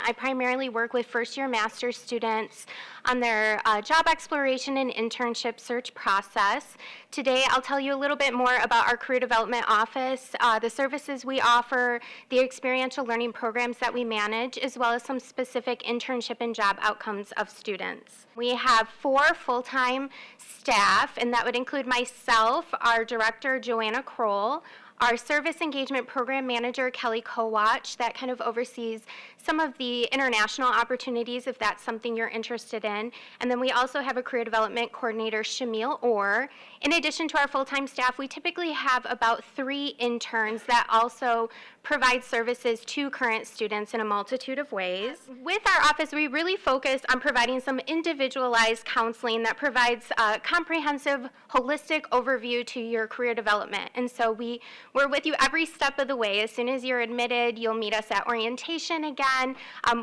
I primarily work with first-year master's students on their job exploration and internship search process. Today, I'll tell you a little bit more about our Career Development Office, the services we offer, the experiential learning programs that we manage, as well as some specific internship and job outcomes of students. We have 4 full-time staff, and that would include myself, our director, Joanna Kroll, our Service Engagement Program Manager, Kelly Kowach, that kind of oversees some of the international opportunities if that's something you're interested in. And then we also have a Career Development Coordinator, Shamil Orr. In addition to our full-time staff, we typically have about 3 interns that also provide services to current students in a multitude of ways. With our office, we really focus on providing some individualized counseling that provides a comprehensive, holistic overview to your career development. And so we're with you every step of the way. As soon as you're admitted, you'll meet us at orientation again.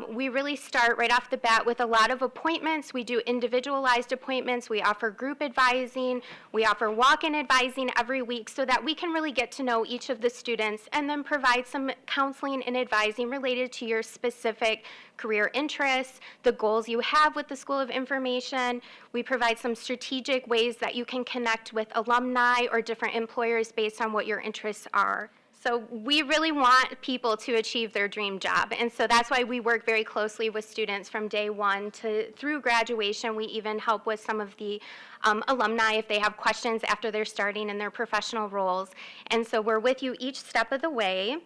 We really start right off the bat with a lot of appointments. We do individualized appointments. We offer group advising. We offer walk-in advising every week so that we can really get to know each of the students and then provide some counseling and advising related to your specific career interests, the goals you have with the School of Information. We provide some strategic ways that you can connect with alumni or different employers based on what your interests are. So we really want people to achieve their dream job, and so that's why we work very closely with students from day one through graduation. We even help with some of the alumni if they have questions after they're starting in their professional roles. And so we're with you each step of the way.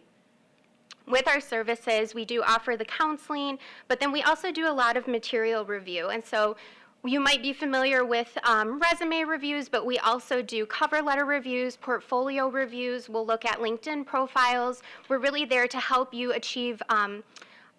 With our services, we do offer the counseling, but then we also do a lot of material review. And so you might be familiar with resume reviews, but we also do cover letter reviews, portfolio reviews. We'll look at LinkedIn profiles. We're really there to help you achieve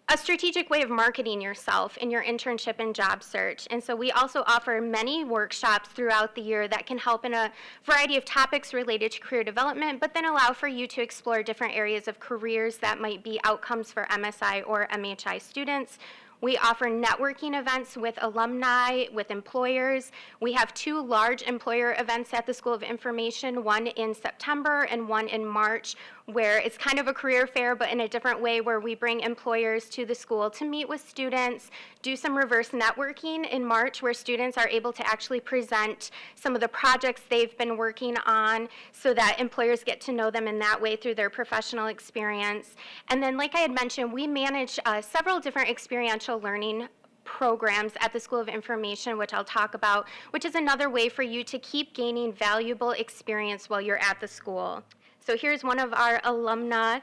a strategic way of marketing yourself in your internship and job search. And so we also offer many workshops throughout the year that can help in a variety of topics related to career development, but then allow for you to explore different areas of careers that might be outcomes for MSI or MHI students. We offer networking events with alumni, with employers. We have 2 large employer events at the School of Information, one in September and one in March, where it's kind of a career fair, but in a different way, where we bring employers to the school to meet with students, do some reverse networking in March, where students are able to actually present some of the projects they've been working on so that employers get to know them in that way through their professional experience. And then, like I had mentioned, we manage several different experiential learning programs at the School of Information, which I'll talk about, which is another way for you to keep gaining valuable experience while you're at the school. So here's one of our alumna.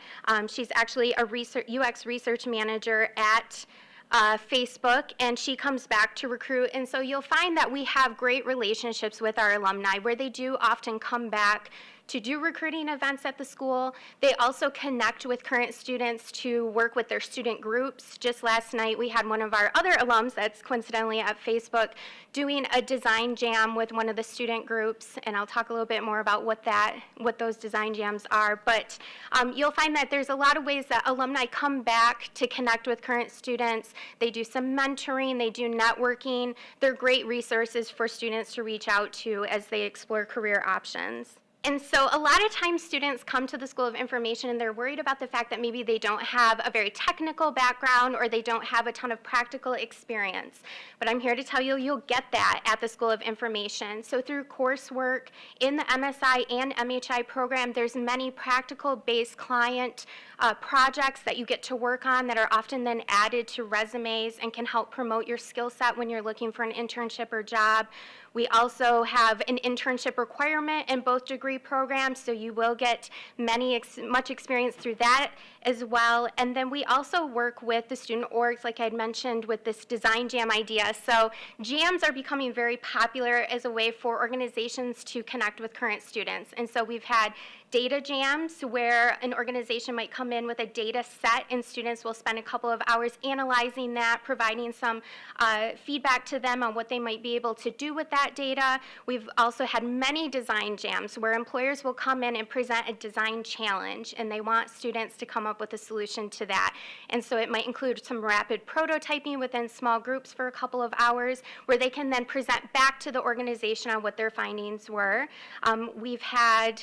She's actually a UX research manager at Facebook, and she comes back to recruit. And so you'll find that we have great relationships with our alumni where they do often come back to do recruiting events at the school. They also connect with current students to work with their student groups. Just last night, we had one of our other alums that's coincidentally at Facebook doing a design jam with one of the student groups, and I'll talk a little bit more about what those design jams are. But you'll find that there's a lot of ways that alumni come back to connect with current students. They do some mentoring, they do networking. They're great resources for students to reach out to as they explore career options. And so a lot of times students come to the School of Information and they're worried about the fact that maybe they don't have a very technical background or they don't have a ton of practical experience. But I'm here to tell you, you'll get that at the School of Information. So through coursework in the MSI and MHI program, there's many practical-based client projects that you get to work on that are often then added to resumes and can help promote your skill set when you're looking for an internship or job. We also have an internship requirement in both degree programs, so you will get much experience through that as well. And then we also work with the student orgs, like I had mentioned, with this design jam idea. So jams are becoming very popular as a way for organizations to connect with current students. And so we've had data jams where an organization might come in with a data set and students will spend a couple of hours analyzing that, providing some feedback to them on what they might be able to do with that data. We've also had many design jams where employers will come in and present a design challenge and they want students to come up with a solution to that. And so it might include some rapid prototyping within small groups for a couple of hours where they can then present back to the organization on what their findings were. We've had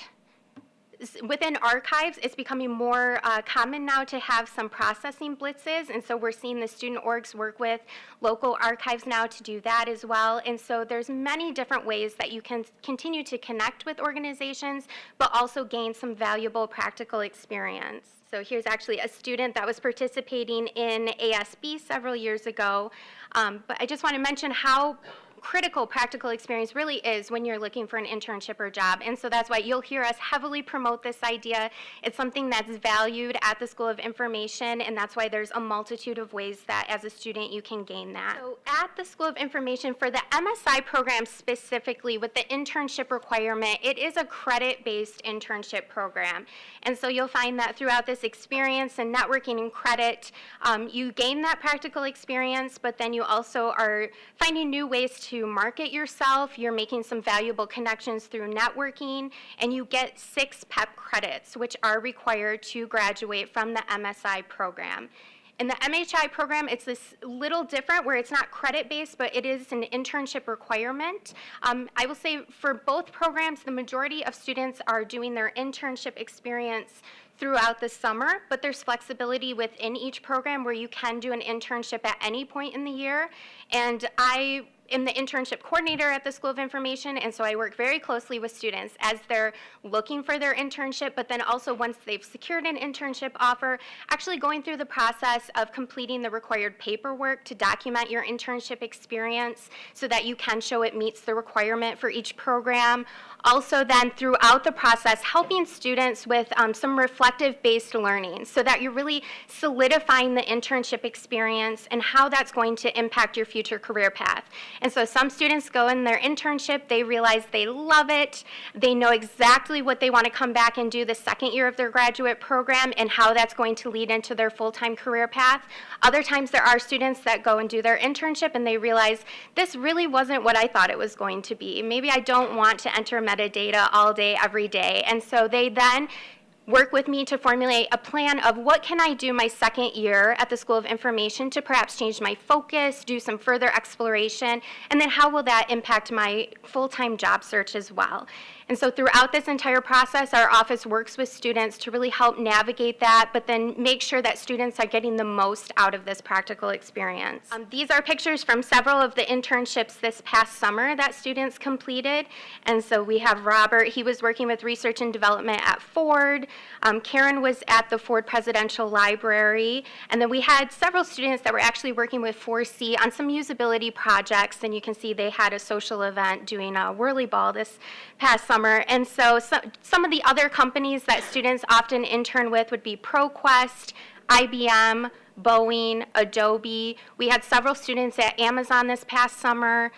within archives, it's becoming more common now to have some processing blitzes, and so we're seeing the student orgs work with local archives now to do that as well. And so there's many different ways that you can continue to connect with organizations, but also gain some valuable practical experience. So here's actually a student that was participating in ASB several years ago, but I just want to mention how critical practical experience really is when you're looking for an internship or job. And so that's why you'll hear us heavily promote this idea. It's something that's valued at the School of Information, and that's why there's a multitude of ways that as a student you can gain that. So at the School of Information, for the MSI program specifically, with the internship requirement, it is a credit-based internship program. And so you'll find that throughout this experience and networking and credit, you gain that practical experience, but then you also are finding new ways to market yourself. You're making some valuable connections through networking, and you get 6 PEP credits, which are required to graduate from the MSI program. In the MHI program, it's this little different where it's not credit-based, but it is an internship requirement. I will say for both programs, the majority of students are doing their internship experience throughout the summer, but there's flexibility within each program where you can do an internship at any point in the year. And I am the internship coordinator at the School of Information, and so I work very closely with students as they're looking for their internship, but then also once they've secured an internship offer, actually going through the process of completing the required paperwork to document your internship experience so that you can show it meets the requirement for each program. Also then throughout the process, helping students with some reflective-based learning so that you're really solidifying the internship experience and how that's going to impact your future career path. And so some students go in their internship, they realize they love it, they know exactly what they want to come back and do the second year of their graduate program and how that's going to lead into their full-time career path. Other times there are students that go and do their internship and they realize this really wasn't what I thought it was going to be. Maybe I don't want to enter metadata all day, every day. And so they then work with me to formulate a plan of what can I do my second year at the School of Information to perhaps change my focus, do some further exploration, and then how will that impact my full-time job search as well. And so throughout this entire process, our office works with students to really help navigate that, but then make sure that students are getting the most out of this practical experience. These are pictures from several of the internships this past summer that students completed. And so we have Robert, he was working with research and development at Ford. Karen was at the Ford Presidential Library. And then we had several students that were actually working with 4C on some usability projects. And you can see they had a social event doing a whirly ball this past summer. And so some of the other companies that students often intern with would be ProQuest, IBM, Boeing, Adobe. We had several students at Amazon this past summer.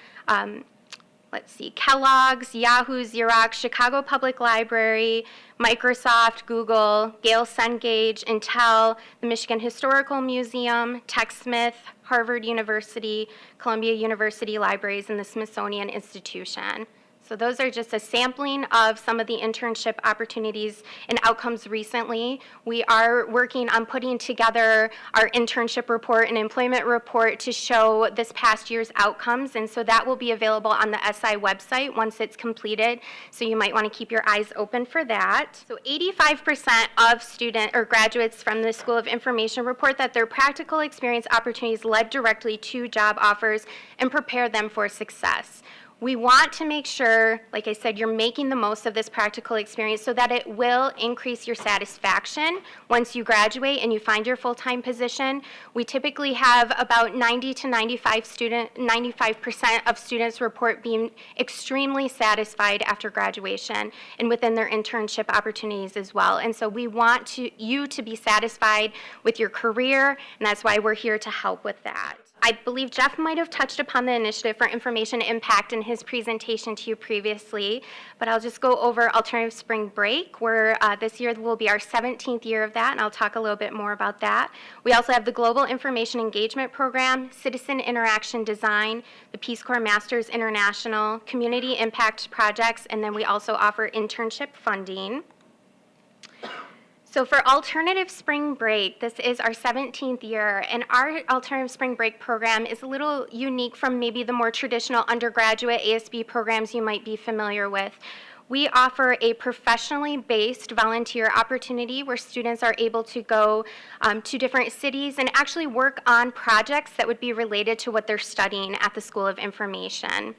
Let's see, Kellogg's, Yahoo, Xerox, Chicago Public Library, Microsoft, Google, Gale Cengage, Intel, the Michigan Historical Museum, TechSmith, Harvard University, Columbia University Libraries, and the Smithsonian Institution. So those are just a sampling of some of the internship opportunities and outcomes recently. We are working on putting together our internship report and employment report to show this past year's outcomes, and so that will be available on the SI website once it's completed, so you might want to keep your eyes open for that. So 85% of student or graduates from the School of Information report that their practical experience opportunities led directly to job offers and prepare them for success. We want to make sure, like I said, you're making the most of this practical experience so that it will increase your satisfaction once you graduate and you find your full-time position. We typically have about 90 to 95% of students report being extremely satisfied after graduation and within their internship opportunities as well. And so we want you to be satisfied with your career, and that's why we're here to help with that. I believe Jeff might have touched upon the Initiative for Information Impact in his presentation to you previously, but I'll just go over Alternative Spring Break, where this year will be our 17th year of that, and I'll talk a little bit more about that. We also have the Global Information Engagement Program, Citizen Interaction Design, the Peace Corps Masters International, Community Impact Projects, and then we also offer internship funding. So for Alternative Spring Break, this is our 17th year, and our Alternative Spring Break program is a little unique from maybe the more traditional undergraduate ASB programs you might be familiar with. We offer a professionally based volunteer opportunity where students are able to go to different cities and actually work on projects that would be related to what they're studying at the School of Information.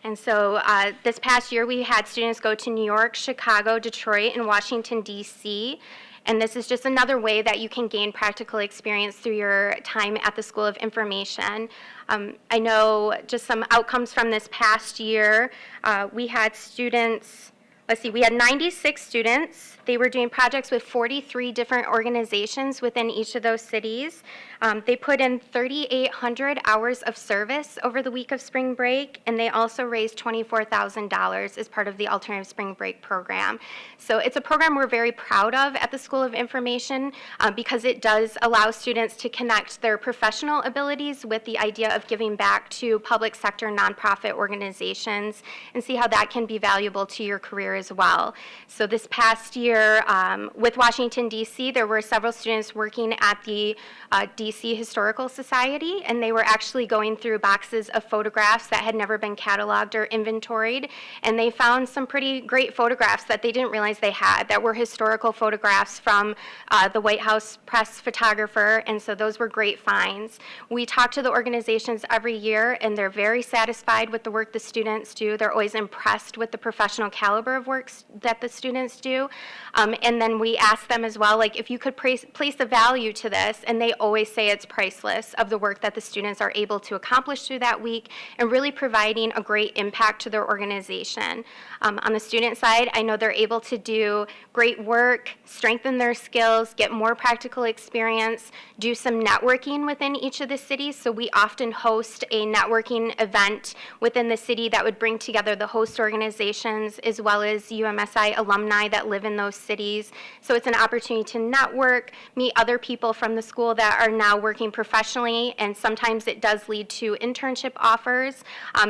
And so this past year, we had students go to New York, Chicago, Detroit, and Washington, D.C., and this is just another way that you can gain practical experience through your time at the School of Information. I know just some outcomes from this past year. We had students, we had 96 students. They were doing projects with 43 different organizations within each of those cities. They put in 3,800 hours of service over the week of spring break, and they also raised $24,000 as part of the Alternative Spring Break program. So it's a program we're very proud of at the School of Information because it does allow students to connect their professional abilities with the idea of giving back to public sector nonprofit organizations and see how that can be valuable to your career as well. So this past year with Washington, D.C., there were several students working at the D.C. Historical Society, and they were actually going through boxes of photographs that had never been cataloged or inventoried, and they found some pretty great photographs that they didn't realize they had that were historical photographs from the White House press photographer, and so those were great finds. We talk to the organizations every year, and they're very satisfied with the work the students do. They're always impressed with the professional caliber of works that the students do. And then we ask them as well, like, if you could place a value to this, and they always say it's priceless, of the work that the students are able to accomplish through that week and really providing a great impact to their organization. On the student side, I know they're able to do great work, strengthen their skills, get more practical experience, do some networking within each of the cities. So we often host a networking event within the city that would bring together the host organizations as well as UMSI alumni that live in those cities. So it's an opportunity to network, meet other people from the school that are now working professionally, and sometimes it does lead to internship offers.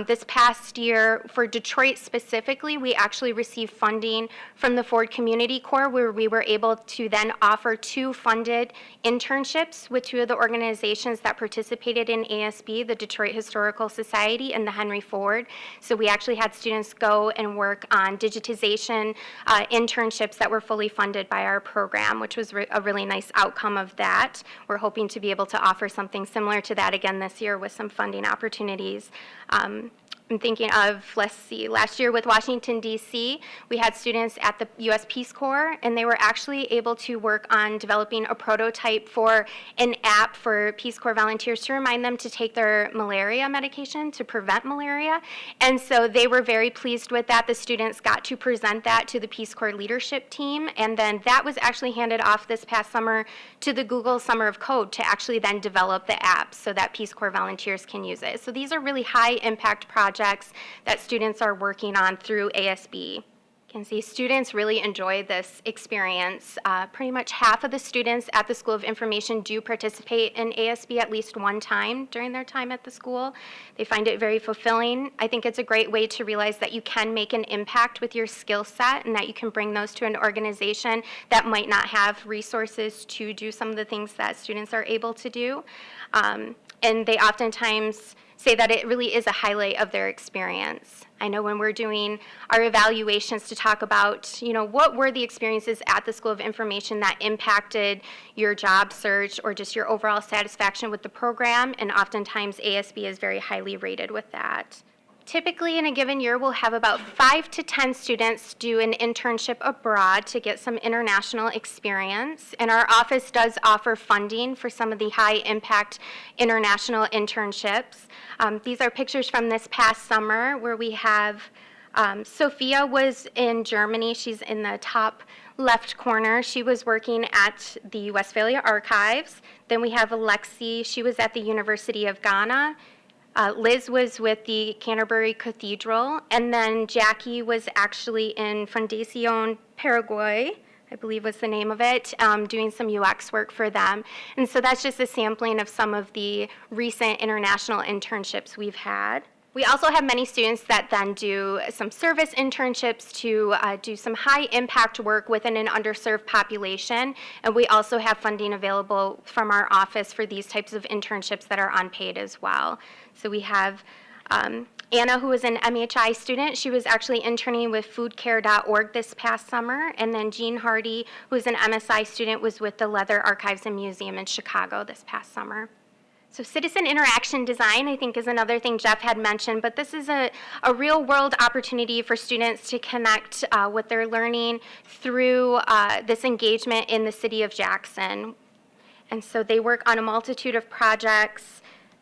This past year, for Detroit specifically, we actually received funding from the Ford Community Corps where we were able to then offer 2 funded internships with 2 of the organizations that participated in ASB, the Detroit Historical Society and the Henry Ford. So we actually had students go and work on digitization internships that were fully funded by our program, which was a really nice outcome of that. We're hoping to be able to offer something similar to that again this year with some funding opportunities. I'm thinking of, last year with Washington, D.C., we had students at the U.S. Peace Corps, and they were actually able to work on developing a prototype for an app for Peace Corps volunteers to remind them to take their malaria medication to prevent malaria. And so they were very pleased with that. The students got to present that to the Peace Corps leadership team, and then that was actually handed off this past summer to the Google Summer of Code to actually then develop the app so that Peace Corps volunteers can use it. So these are really high impact projects that students are working on through ASB. You can see students really enjoy this experience. Pretty much half of the students at the School of Information do participate in ASB at least one time during their time at the school. They find it very fulfilling. I think it's a great way to realize that you can make an impact with your skill set and that you can bring those to an organization that might not have resources to do some of the things that students are able to do. And they oftentimes say that it really is a highlight of their experience. I know when we're doing our evaluations to talk about, what were the experiences at the School of Information that impacted your job search or just your overall satisfaction with the program, and oftentimes ASB is very highly rated with that. Typically in a given year, we'll have about 5 to 10 students do an internship abroad to get some international experience. And our office does offer funding for some of the high impact international internships. These are pictures from this past summer where we have Sophia was in Germany. She's in the top left corner. She was working at the Westphalia Archives. Then we have Alexi. She was at the University of Ghana. Liz was with the Canterbury Cathedral, and then Jackie was actually in Fundación Paraguay, I believe was the name of it, doing some UX work for them. And so that's just a sampling of some of the recent international internships we've had. We also have many students that then do some service internships to do some high impact work within an underserved population, and we also have funding available from our office for these types of internships that are unpaid as well. So we have Anna, who was an MHI student, she was actually interning with foodcare.org this past summer. And then Jean Hardy, who is an MSI student, was with the Leather Archives and Museum in Chicago this past summer. So citizen interaction design, I think, is another thing Jeff had mentioned, but this is a real world opportunity for students to connect what they're learning through this engagement in the city of Jackson. And so they work on a multitude of projects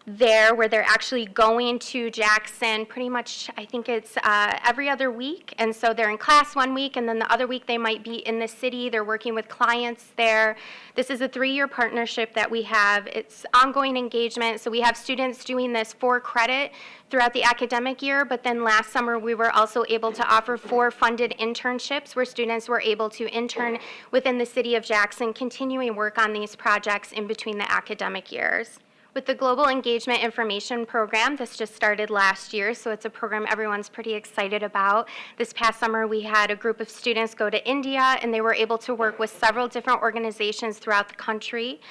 there where they're actually going to Jackson pretty much, I think it's every other week. And so they're in class one week, and then the other week they might be in the city. They're working with clients there. This is a 3-year partnership that we have. It's ongoing engagement. So we have students doing this for credit throughout the academic year, but then last summer we were also able to offer 4 funded internships where students were able to intern within the city of Jackson, continuing work on these projects in between the academic years. With the Global Engagement Information Program, this just started last year, so it's a program everyone's pretty excited about. This past summer, we had a group of students go to India, and they were able to work with several different organizations throughout the country.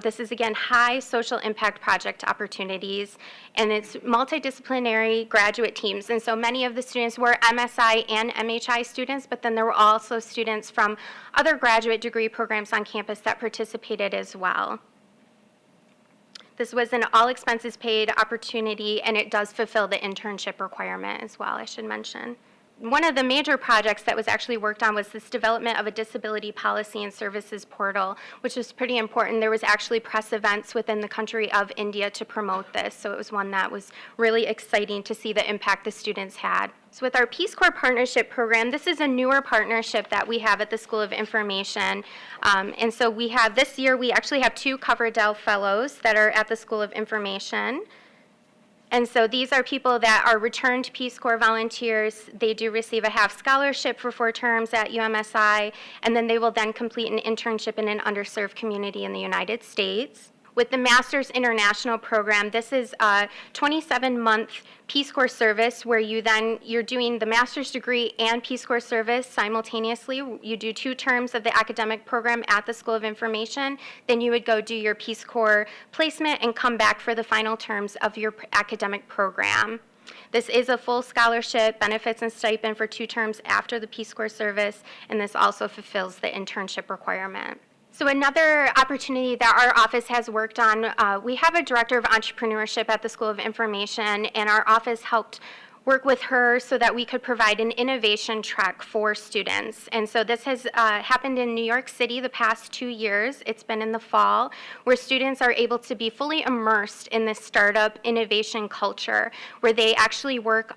This is, again, high social impact project opportunities, and it's multidisciplinary graduate teams. And so many of the students were MSI and MHI students, but then there were also students from other graduate degree programs on campus that participated as well. This was an all expenses paid opportunity, and it does fulfill the internship requirement as well, I should mention. One of the major projects that was actually worked on was this development of a disability policy and services portal, which was pretty important. There was actually press events within the country of India to promote this, so it was one that was really exciting to see the impact the students had. So with our Peace Corps Partnership Program, this is a newer partnership that we have at the School of Information. And so we have, this year, we actually have 2 Coverdell Fellows that are at the School of Information. And so these are people that are returned Peace Corps volunteers. They do receive a half scholarship for 4 terms at UMSI, and then they will then complete an internship in an underserved community in the United States. With the Master's International Program, this is a 27-month Peace Corps service where you're doing the master's degree and Peace Corps service simultaneously. You do 2 terms of the academic program at the School of Information, then you would go do your Peace Corps placement and come back for the final terms of your academic program. This is a full scholarship, benefits and stipend for 2 terms after the Peace Corps service, and this also fulfills the internship requirement. So another opportunity that our office has worked on, we have a director of entrepreneurship at the School of Information, and our office helped work with her so that we could provide an innovation trek for students. And so this has happened in New York City the past 2 years. It's been in the fall, where students are able to be fully immersed in this startup innovation culture, where they actually work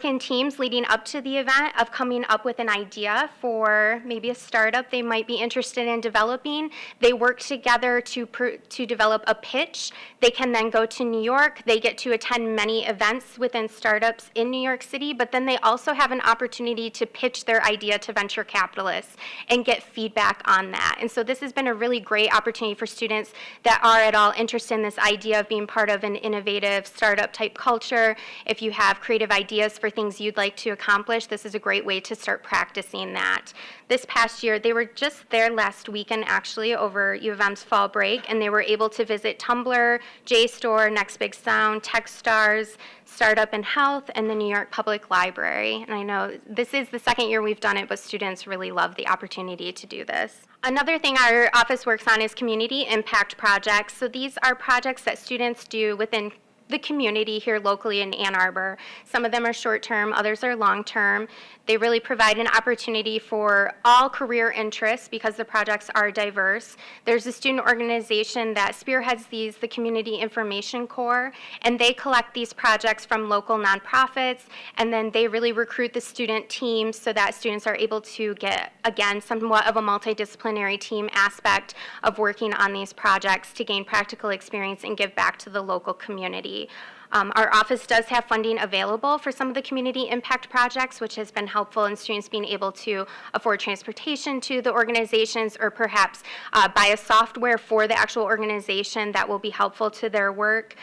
in teams leading up to the event of coming up with an idea for maybe a startup they might be interested in developing. They work together to develop a pitch. They can then go to New York. They get to attend many events within startups in New York City, but then they also have an opportunity to pitch their idea to venture capitalists and get feedback on that. And so this has been a really great opportunity for students that are at all interested in this idea of being part of an innovative startup type culture. If you have creative ideas for things you'd like to accomplish, this is a great way to start practicing that. This past year, they were just there last weekend actually over U of M's fall break, and they were able to visit Tumblr, JSTOR, Next Big Sound, Techstars, Startup in Health, and the New York Public Library. And I know this is the 2nd year we've done it, but students really love the opportunity to do this. Another thing our office works on is community impact projects. So these are projects that students do within the community here locally in Ann Arbor. Some of them are short-term, others are long-term. They really provide an opportunity for all career interests because the projects are diverse. There's a student organization that spearheads these, the Community Information Corps, and they collect these projects from local nonprofits, and then they really recruit the student teams so that students are able to get, again, somewhat of a multidisciplinary team aspect of working on these projects to gain practical experience and give back to the local community. Our office does have funding available for some of the community impact projects, which has been helpful in students being able to afford transportation to the organizations or perhaps buy a software for the actual organization that will be helpful to their work.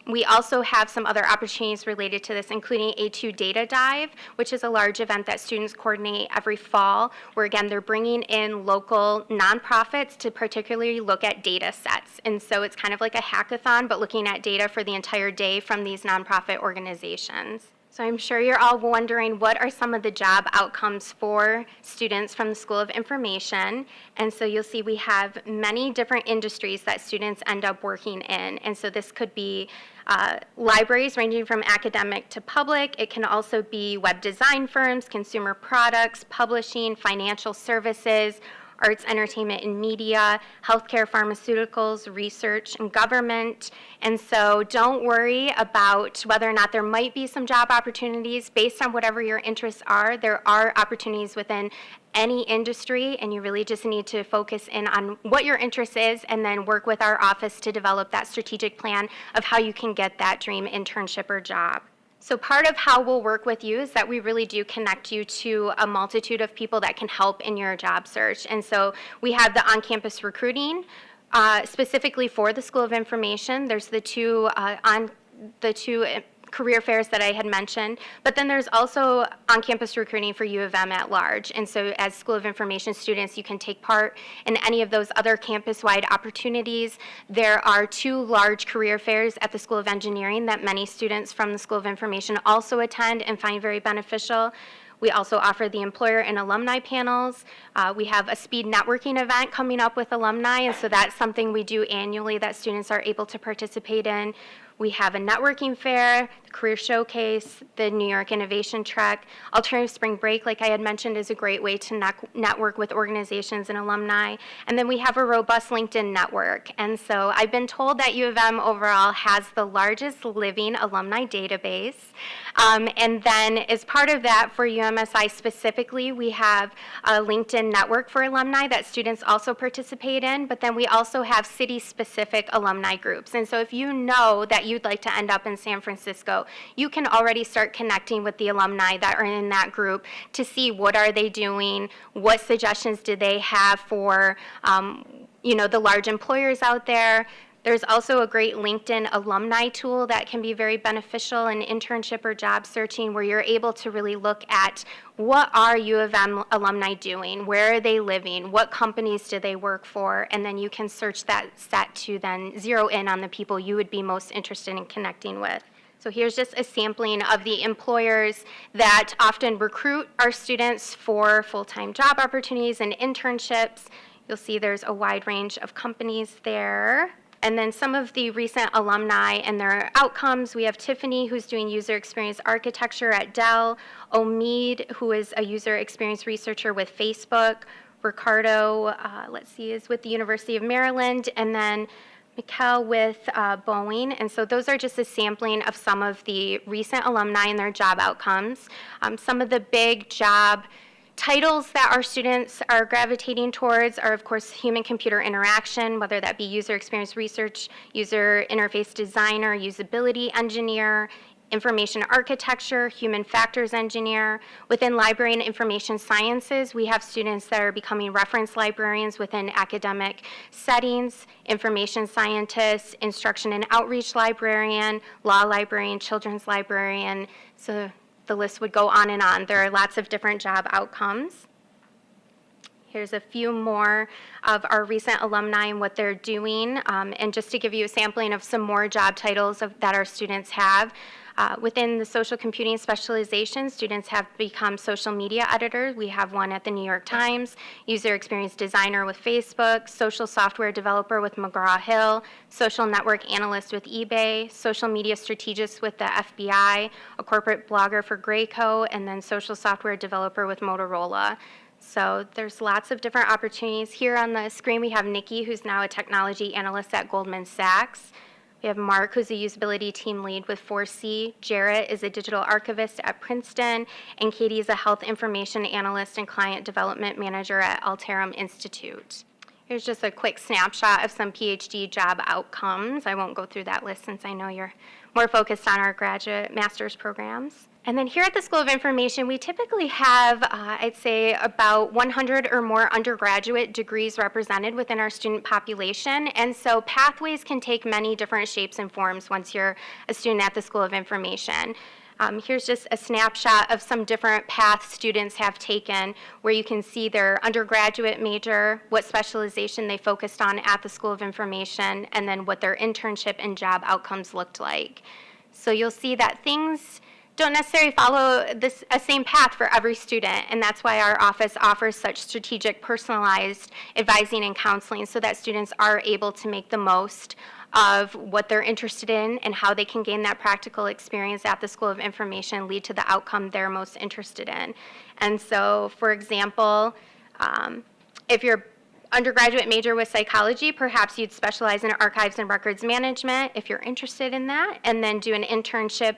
We also have some other opportunities related to this, including A2 Data Dive, which is a large event that students coordinate every fall, where again, they're bringing in local nonprofits to particularly look at data sets. And so it's kind of like a hackathon, but looking at data for for the entire day from these nonprofit organizations. So I'm sure you're all wondering, what are some of the job outcomes for students from the School of Information? And so you'll see we have many different industries that students end up working in. And so this could be libraries ranging from academic to public. It can also be web design firms, consumer products, publishing, financial services, arts, entertainment, and media, healthcare, pharmaceuticals, research, and government. And so don't worry about whether or not there might be some job opportunities. Based on whatever your interests are, there are opportunities within any industry, and you really just need to focus in on what your interest is and then work with our office to develop that strategic plan of how you can get that dream internship or job. So part of how we'll work with you is that we really do connect you to a multitude of people that can help in your job search. And so we have the on-campus recruiting, specifically for the School of Information. There's the two career fairs that I had mentioned, but then there's also on-campus recruiting for U of M at large. And so as School of Information students, you can take part in any of those other campus-wide opportunities. There are 2 large career fairs at the School of Engineering that many students from the School of Information also attend and find very beneficial. We also offer the employer and alumni panels. We have a speed networking event coming up with alumni, and so that's something we do annually that students are able to participate in. We have a networking fair, the career showcase, the New York Innovation Trek. Alternative Spring Break, like I had mentioned, is a great way to network with organizations and alumni. And then we have a robust LinkedIn network. And so I've been told that U of M overall has the largest living alumni database. And then as part of that, for UMSI specifically, we have a LinkedIn network for alumni that students also participate in, but then we also have city-specific alumni groups. And so if you know that you'd like to end up in San Francisco, you can already start connecting with the alumni that are in that group to see what are they doing, what suggestions do they have for the large employers out there. There's also a great LinkedIn alumni tool that can be very beneficial in internship or job searching, where you're able to really look at what are U of M alumni doing, where are they living, what companies do they work for, and then you can search that set to then zero in on the people you would be most interested in connecting with. So here's just a sampling of the employers that often recruit our students for full-time job opportunities and internships. You'll see there's a wide range of companies there. And then some of the recent alumni and their outcomes. We have Tiffany, who's doing user experience architecture at Dell, Omid, who is a user experience researcher with Facebook, Ricardo, is with the University of Maryland, and then Mikkel with Boeing. And so those are just a sampling of some of the recent alumni and their job outcomes. Some of the big job titles that our students are gravitating towards are, of course, human-computer interaction, whether that be user experience research, user interface designer, usability engineer, information architecture, human factors engineer. Within library and information sciences, we have students that are becoming reference librarians within academic settings, information scientists, instruction and outreach librarian, law librarian, children's librarian. So the list would go on and on. There are lots of different job outcomes. Here's a few more of our recent alumni and what they're doing. And just to give you a sampling of some more job titles that our students have. Within the social computing specialization, students have become social media editors. We have one at the New York Times, user experience designer with Facebook, social software developer with McGraw-Hill, social network analyst with eBay, social media strategist with the FBI, a corporate blogger for Graco, and then social software developer with Motorola. So there's lots of different opportunities. Here on the screen we have Nikki, who's now a technology analyst at Goldman Sachs. We have Mark, who's a usability team lead with 4C. Jarrett is a digital archivist at Princeton. And Katie is a health information analyst and client development manager at Alterum Institute. Here's just a quick snapshot of some PhD job outcomes. I won't go through that list since I know you're more focused on our graduate master's programs. And then here at the School of Information, we typically have, I'd say, about 100 or more undergraduate degrees represented within our student population. And so pathways can take many different shapes and forms once you're a student at the School of Information. Here's just a snapshot of some different paths students have taken, where you can see their undergraduate major, what specialization they focused on at the School of Information, and then what their internship and job outcomes looked like. So you'll see that things don't necessarily follow a same path for every student, and that's why our office offers such strategic, personalized advising and counseling, so that students are able to make the most of what they're interested in and how they can gain that practical experience at the School of Information, lead to the outcome they're most interested in. And so, for example, if your undergraduate major was psychology, perhaps you'd specialize in archives and records management if you're interested in that, and then do an internship.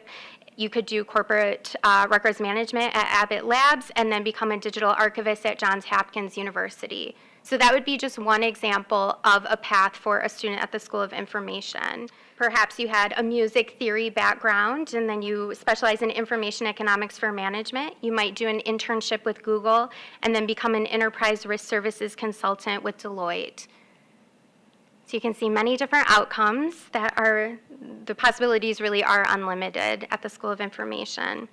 You could do corporate records management at Abbott Labs and then become a digital archivist at Johns Hopkins University. So that would be just one example of a path for a student at the School of Information. Perhaps you had a music theory background and then you specialize in information economics for management. You might do an internship with Google and then become an enterprise risk services consultant with Deloitte. So you can see many different outcomes that are, the possibilities really are unlimited at the School of Information.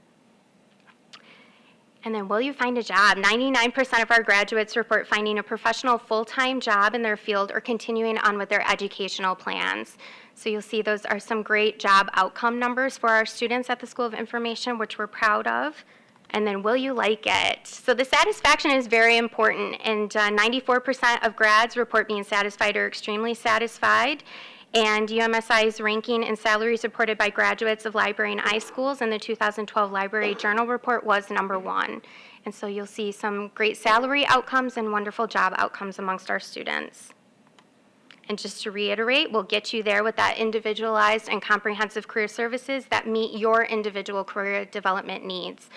And then will you find a job? 99% of our graduates report finding a professional full-time job in their field or continuing on with their educational plans. So you'll see those are some great job outcome numbers for our students at the School of Information, which we're proud of. And then will you like it? So the satisfaction is very important, and 94% of grads report being satisfied or extremely satisfied. And UMSI's ranking and salaries reported by graduates of library and iSchools in the 2012 Library Journal Report was #1. And so you'll see some great salary outcomes and wonderful job outcomes amongst our students. And just to reiterate, we'll get you there with that individualized and comprehensive career services that meet your individual career development needs.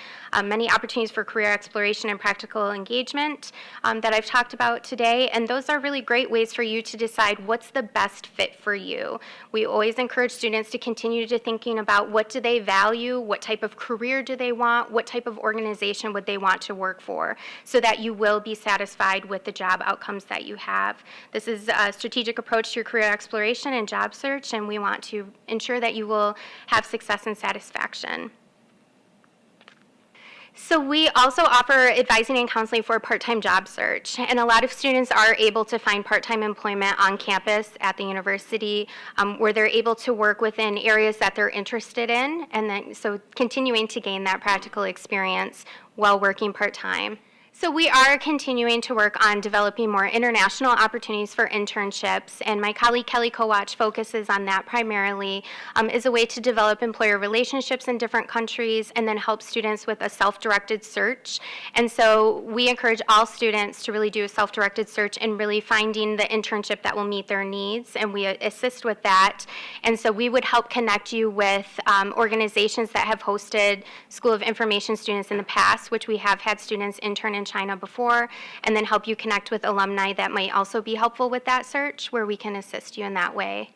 Many opportunities for career exploration and practical engagement that I've talked about today, and those are really great ways for you to decide what's the best fit for you. We always encourage students to continue to thinking about what do they value, what type of career do they want, what type of organization would they want to work for, so that you will be satisfied with the job outcomes that you have. This is a strategic approach to your career exploration and job search, and we want to ensure that you will have success and satisfaction. So we also offer advising and counseling for part-time job search, and a lot of students are able to find part-time employment on campus at the university where they're able to work within areas that they're interested in, and then so continuing to gain that practical experience while working part-time. So we are continuing to work on developing more international opportunities for internships, and my colleague Kelly Kowach focuses on that primarily as a way to develop employer relationships in different countries and then help students with a self-directed search. And so we encourage all students to really do a self-directed search and really finding the internship that will meet their needs, and we assist with that. And so we would help connect you with organizations that have hosted School of Information students in the past, which we have had students intern in China before, and then help you connect with alumni that might also be helpful with that search, where we can assist you in that way.